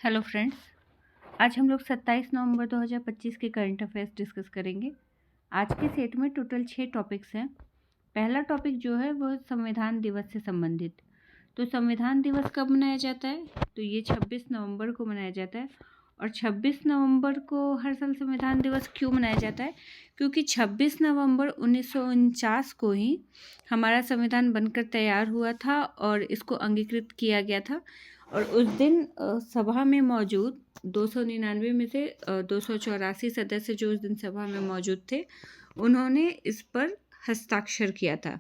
Hello friends, आज हम लोग 27 नवंबर 2025 के करंट अफेयर्स डिस्कस करेंगे। आज के सेट में टोटल 6 टॉपिक्स हैं। पहला टॉपिक जो है वो संविधान दिवस से संबंधित। तो संविधान दिवस कब मनाया जाता है? तो ये 26 नवंबर को मनाया जाता है। और 26 नवंबर को हर साल संविधान दिवस क्यों मनाया जाता है? क्योंकि 26 नवंबर 1949 को ही हमारा संविधान बनकर तैयार हुआ था और इसको अंगीकृत किया गया था। और उस दिन सभा में मौजूद 299 में से 284 सदस्य जो उस दिन सभा में मौजूद थे, उन्होंने इस पर हस्ताक्षर किया था।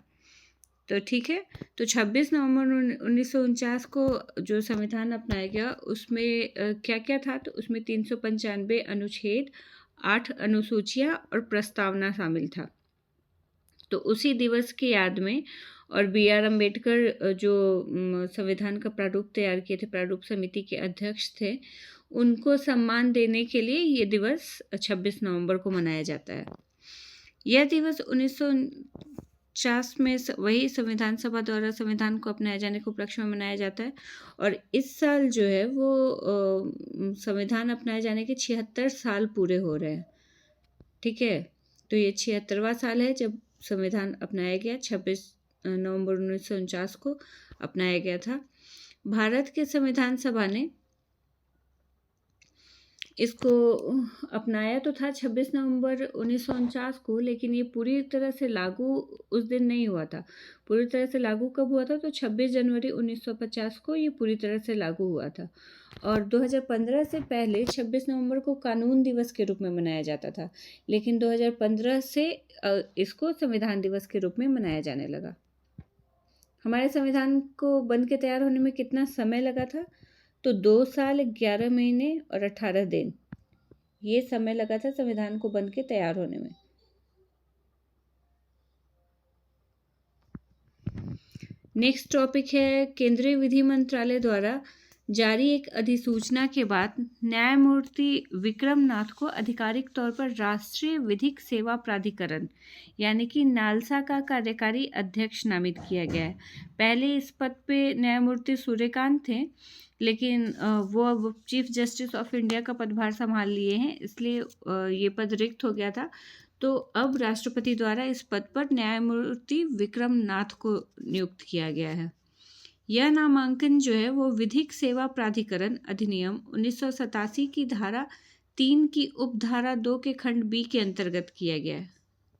तो ठीक है, तो 26 नवंबर 1949 को जो संविधान अपनाया गया उसमें क्या क्या था? तो उसमें 395 अनुच्छेद, 8 अनुसूचियां और प्रस्तावना शामिल था। तो उसी दिवस की याद में और बी आर अम्बेडकर जो संविधान का प्रारूप तैयार किए थे, प्रारूप समिति के अध्यक्ष थे, उनको सम्मान देने के लिए ये दिवस 26 नवंबर को मनाया जाता है। यह दिवस 1949 में वही संविधान सभा द्वारा संविधान को अपनाए जाने के उपलक्ष्य में मनाया जाता है। और इस साल जो है वो संविधान अपनाए जाने के 76 साल पूरे हो रहे हैं। ठीक है, तो ये 76वां साल है जब संविधान अपनाया गया। 26 नवंबर 1949 को अपनाया गया था। भारत के संविधान सभा ने इसको अपनाया तो था 26 नवंबर 1949 को, लेकिन ये पूरी तरह से लागू उस दिन नहीं हुआ था। पूरी तरह से लागू कब हुआ था? तो 26 जनवरी 1950 को ये पूरी तरह से लागू हुआ था। और 2015 से पहले 26 नवंबर को कानून दिवस के रूप में मनाया जाता था, लेकिन 2015 से इसको संविधान दिवस के रूप में मनाया जाने लगा। हमारे संविधान को बन के तैयार होने में कितना समय लगा था? तो 2 साल 11 महीने और 18 दिन ये समय लगा था संविधान को बन के तैयार होने में। नेक्स्ट टॉपिक है केंद्रीय विधि मंत्रालय द्वारा जारी एक अधिसूचना के बाद न्यायमूर्ति विक्रम नाथ को आधिकारिक तौर पर राष्ट्रीय विधिक सेवा प्राधिकरण यानी कि नालसा का कार्यकारी अध्यक्ष नामित किया गया है। पहले इस पद पे न्यायमूर्ति सूर्यकांत थे, लेकिन वो अब चीफ जस्टिस ऑफ इंडिया का पदभार संभाल लिए हैं, इसलिए ये पद रिक्त हो गया था। तो अब राष्ट्रपति द्वारा इस पद पर न्यायमूर्ति विक्रम नाथ को नियुक्त किया गया है। यह नामांकन जो है वो विधिक सेवा प्राधिकरण अधिनियम 1987 की धारा 3 की उपधारा 2 के खंड बी के अंतर्गत किया गया है।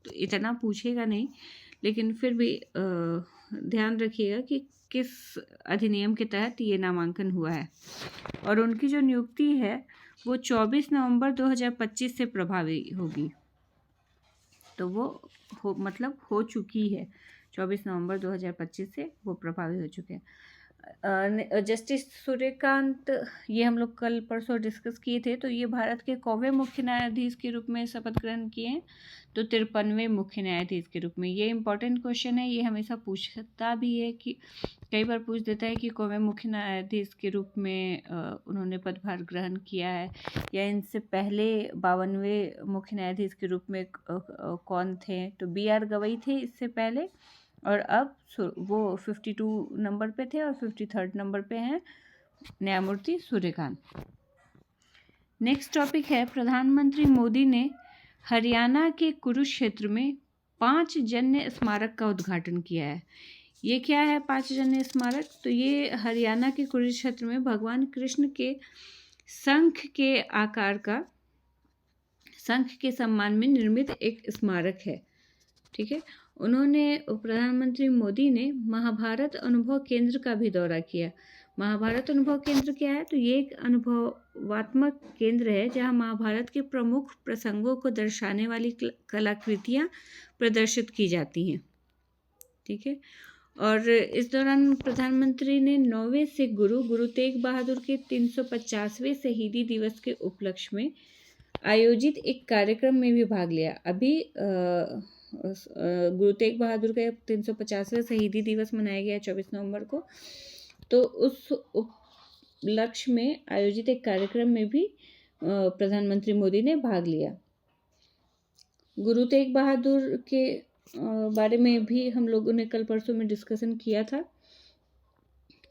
तो इतना पूछेगा नहीं, लेकिन फिर भी ध्यान रखिएगा कि किस अधिनियम के तहत ये नामांकन हुआ है। और उनकी जो नियुक्ति है वो 24 नवंबर 2025 से प्रभावी होगी। तो वो हो चुकी है। 24 नवंबर 2025 से वो प्रभावी हो चुके हैं। जस्टिस सूर्यकांत, ये हम लोग कल परसों डिस्कस किए थे। तो ये भारत के कौवे मुख्य न्यायाधीश के रूप में शपथ ग्रहण किए हैं, तो 53वें मुख्य न्यायाधीश के रूप में। ये इंपॉर्टेंट क्वेश्चन है, ये हमेशा पूछता भी है कि कई बार पूछ देता है कि कौवे मुख्य न्यायाधीश के रूप में उन्होंने पदभार ग्रहण किया है, या इनसे पहले 52वें मुख्य न्यायाधीश के रूप में कौन थे? तो बी आर गवई थे इससे पहले, और अब वो 52 नंबर पे थे और 53rd नंबर पे हैं न्यायमूर्ति सूर्यकांत। नेक्स्ट टॉपिक है प्रधानमंत्री मोदी ने हरियाणा के कुरुक्षेत्र में 5 जन्य स्मारक का उद्घाटन किया है। ये क्या है 5 जन्य स्मारक? तो ये हरियाणा के कुरुक्षेत्र में भगवान कृष्ण के शंख के आकार का, शंख के सम्मान में निर्मित एक स्मारक है। ठीक है, प्रधानमंत्री मोदी ने महाभारत अनुभव केंद्र का भी दौरा किया। महाभारत अनुभव केंद्र क्या है? तो ये एक अनुभवात्मक केंद्र है जहां महाभारत के प्रमुख प्रसंगों को दर्शाने वाली कलाकृतियां प्रदर्शित की जाती हैं। ठीक है, और इस दौरान प्रधानमंत्री ने 9वें सिख गुरु तेग बहादुर के 350वें शहीदी दिवस के उपलक्ष्य में आयोजित एक कार्यक्रम में भी भाग लिया। अभी गुरु तेग बहादुर का 350वें शहीदी दिवस मनाया गया 24 नवंबर को, तो उस उपलक्ष्य में आयोजित एक कार्यक्रम में भी प्रधानमंत्री मोदी ने भाग लिया। गुरु तेग बहादुर के बारे में भी हम लोगों ने कल परसों में डिस्कशन किया था,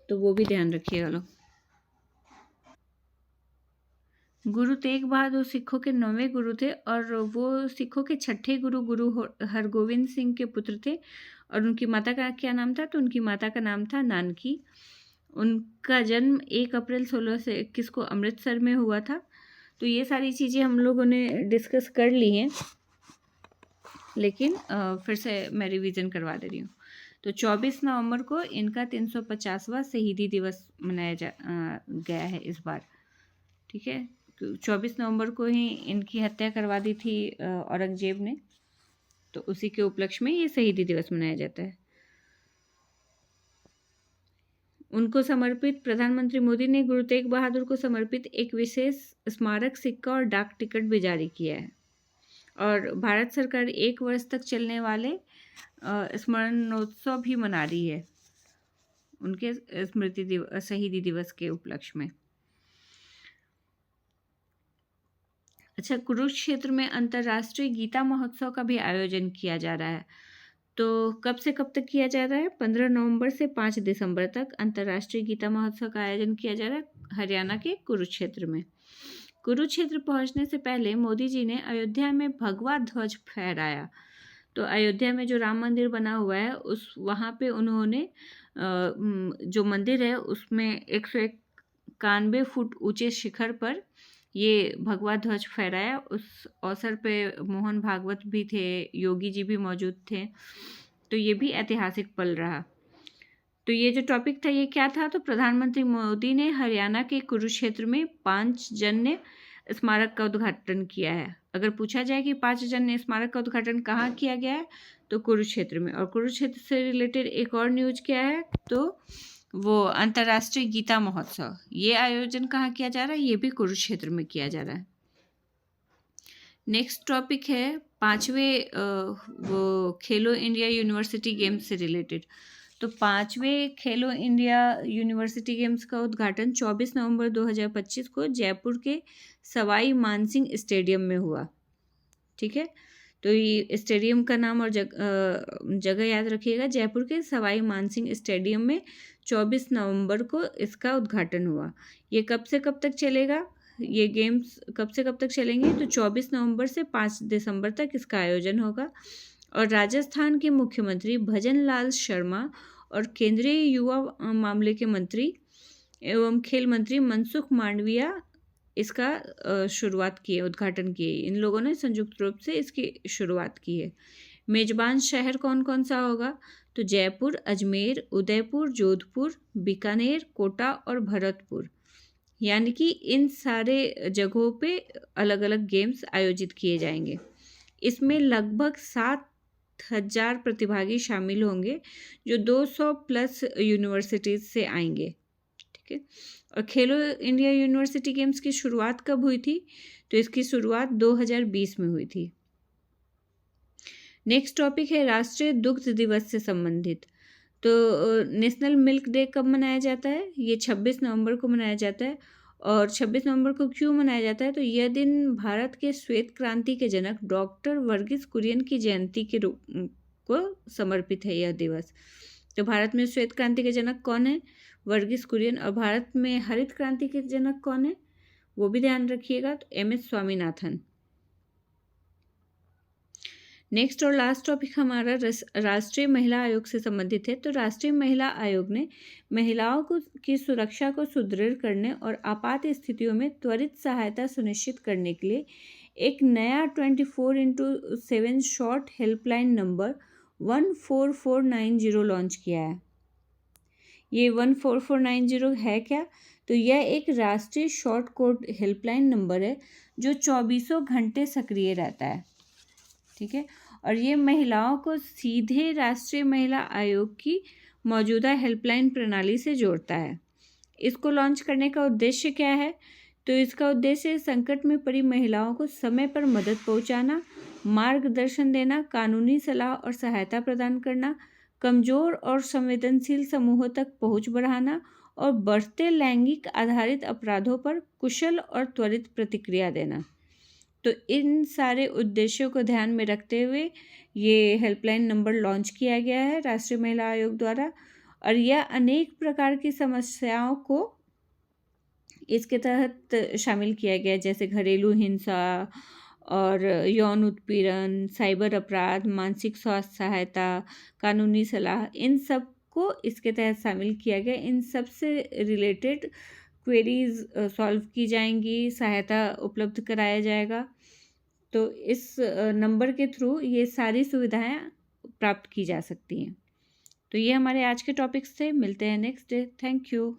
तो वो भी ध्यान रखिएगा लोग। गुरु तेग बहादुर सिखों के 9वें गुरु थे और वो सिखों के छठे गुरु हरगोविंद सिंह के पुत्र थे। और उनकी माता का क्या नाम था? तो उनकी माता का नाम था नानकी। उनका जन्म 1 अप्रैल 1621 को अमृतसर में हुआ था। तो ये सारी चीज़ें हम लोगों ने डिस्कस कर ली हैं, लेकिन फिर से मैं रिवीजन करवा दे रही हूँ। तो 24 नवंबर को इनका 350वां शहीदी दिवस मनाया गया है इस बार। ठीक है, 24 नवंबर को ही इनकी हत्या करवा दी थी औरंगजेब ने, तो उसी के उपलक्ष्य में ये शहीदी दिवस मनाया जाता है। उनको समर्पित प्रधानमंत्री मोदी ने गुरु तेग बहादुर को समर्पित एक विशेष स्मारक सिक्का और डाक टिकट भी जारी किया है। और भारत सरकार 1 वर्ष तक चलने वाले स्मरणोत्सव भी मना रही है उनके शहीदी दिवस के उपलक्ष्य में। अच्छा, कुरुक्षेत्र में अंतर्राष्ट्रीय गीता महोत्सव का भी आयोजन किया जा रहा है। तो कब से कब तक किया जा रहा है? 15 नवंबर से 5 दिसंबर तक अंतर्राष्ट्रीय गीता महोत्सव का आयोजन किया जा रहा है हरियाणा के कुरुक्षेत्र में। कुरुक्षेत्र पहुंचने से पहले मोदी जी ने अयोध्या में भगवा ध्वज फहराया। तो अयोध्या में जो राम मंदिर बना हुआ है वहाँ पे उन्होंने जो मंदिर है उसमें 191 फुट ऊंचे शिखर पर ये भगवा ध्वज फहराया। उस अवसर पे मोहन भागवत भी थे, योगी जी भी मौजूद थे। तो ये भी ऐतिहासिक पल रहा। तो ये जो टॉपिक था ये क्या था? तो प्रधानमंत्री मोदी ने हरियाणा के कुरुक्षेत्र में पांचजन्य स्मारक का उद्घाटन किया है। अगर पूछा जाए कि पांचजन्य स्मारक का उद्घाटन कहाँ किया गया है, तो कुरुक्षेत्र में। और कुरुक्षेत्र से रिलेटेड एक और न्यूज क्या है? तो वो अंतर्राष्ट्रीय गीता महोत्सव, ये आयोजन कहाँ किया जा रहा है? ये भी कुरुक्षेत्र में किया जा रहा है। नेक्स्ट टॉपिक है 5वें वो खेलो इंडिया यूनिवर्सिटी गेम्स से रिलेटेड। तो 5वें खेलो इंडिया यूनिवर्सिटी गेम्स का उद्घाटन 24 नवंबर 2025 को जयपुर के सवाई मानसिंह स्टेडियम में हुआ। ठीक है, तो ये स्टेडियम का नाम और जगह याद रखिएगा। जयपुर के सवाई मानसिंह स्टेडियम में 24 नवंबर को इसका उद्घाटन हुआ। ये कब से कब तक चलेगा? ये गेम्स कब से कब तक चलेंगे? तो 24 नवंबर से 5 दिसंबर तक इसका आयोजन होगा। और राजस्थान के मुख्यमंत्री भजन लाल शर्मा और केंद्रीय युवा मामले के मंत्री एवं खेल मंत्री मनसुख मांडविया इसका शुरुआत किए, उद्घाटन किए। इन लोगों ने संयुक्त रूप से इसकी शुरुआत की है। मेजबान शहर कौन कौन सा होगा? तो जयपुर, अजमेर, उदयपुर, जोधपुर, बीकानेर, कोटा और भरतपुर, यानी कि इन सारे जगहों पे अलग अलग गेम्स आयोजित किए जाएंगे। इसमें लगभग 7,000 प्रतिभागी शामिल होंगे जो 200 प्लस यूनिवर्सिटीज से आएंगे। ठीक है, और खेलो इंडिया यूनिवर्सिटी गेम्स की शुरुआत कब हुई थी? तो इसकी शुरुआत 2020 में हुई थी। नेक्स्ट टॉपिक है राष्ट्रीय दुग्ध दिवस से संबंधित। तो नेशनल मिल्क डे कब मनाया जाता है? ये 26 नवंबर को मनाया जाता है। और 26 नवंबर को क्यों मनाया जाता है? तो यह दिन भारत के श्वेत क्रांति के जनक डॉक्टर वर्गीस कुरियन की जयंती के रूप को समर्पित है यह दिवस। तो भारत में श्वेत क्रांति के जनक कौन है? वर्गीस कुरियन। और भारत में हरित क्रांति के जनक कौन है? वो भी ध्यान रखिएगा, तो MS स्वामीनाथन। नेक्स्ट और लास्ट टॉपिक हमारा राष्ट्रीय महिला आयोग से संबंधित है। तो राष्ट्रीय महिला आयोग ने महिलाओं की सुरक्षा को सुदृढ़ करने और आपात स्थितियों में त्वरित सहायता सुनिश्चित करने के लिए एक नया 24x7 short helpline number 14490 launch किया है। ये 14490 है क्या? तो यह एक राष्ट्रीय शॉर्ट कोड हेल्पलाइन नंबर है जो 24 घंटे सक्रिय रहता है। ठीक है, और ये महिलाओं को सीधे राष्ट्रीय महिला आयोग की मौजूदा हेल्पलाइन प्रणाली से जोड़ता है। इसको लॉन्च करने का उद्देश्य क्या है? तो इसका उद्देश्य संकट में पड़ी महिलाओं को समय पर मदद पहुंचाना, मार्गदर्शन देना, कानूनी सलाह और सहायता प्रदान करना, कमजोर और संवेदनशील समूहों तक पहुंच बढ़ाना और बढ़ते लैंगिक आधारित अपराधों पर कुशल और त्वरित प्रतिक्रिया देना। तो इन सारे उद्देश्यों को ध्यान में रखते हुए ये हेल्पलाइन नंबर लॉन्च किया गया है राष्ट्रीय महिला आयोग द्वारा। और यह अनेक प्रकार की समस्याओं को इसके तहत शामिल किया गया, जैसे घरेलू हिंसा और यौन उत्पीड़न, साइबर अपराध, मानसिक स्वास्थ्य सहायता, कानूनी सलाह, इन सब को इसके तहत शामिल किया गया। इन सब से रिलेटेड क्वेरीज सॉल्व की जाएंगी, सहायता उपलब्ध कराया जाएगा। तो इस नंबर के थ्रू ये सारी सुविधाएं प्राप्त की जा सकती हैं। तो ये हमारे आज के टॉपिक्स थे। मिलते हैं नेक्स्ट डे। Thank you.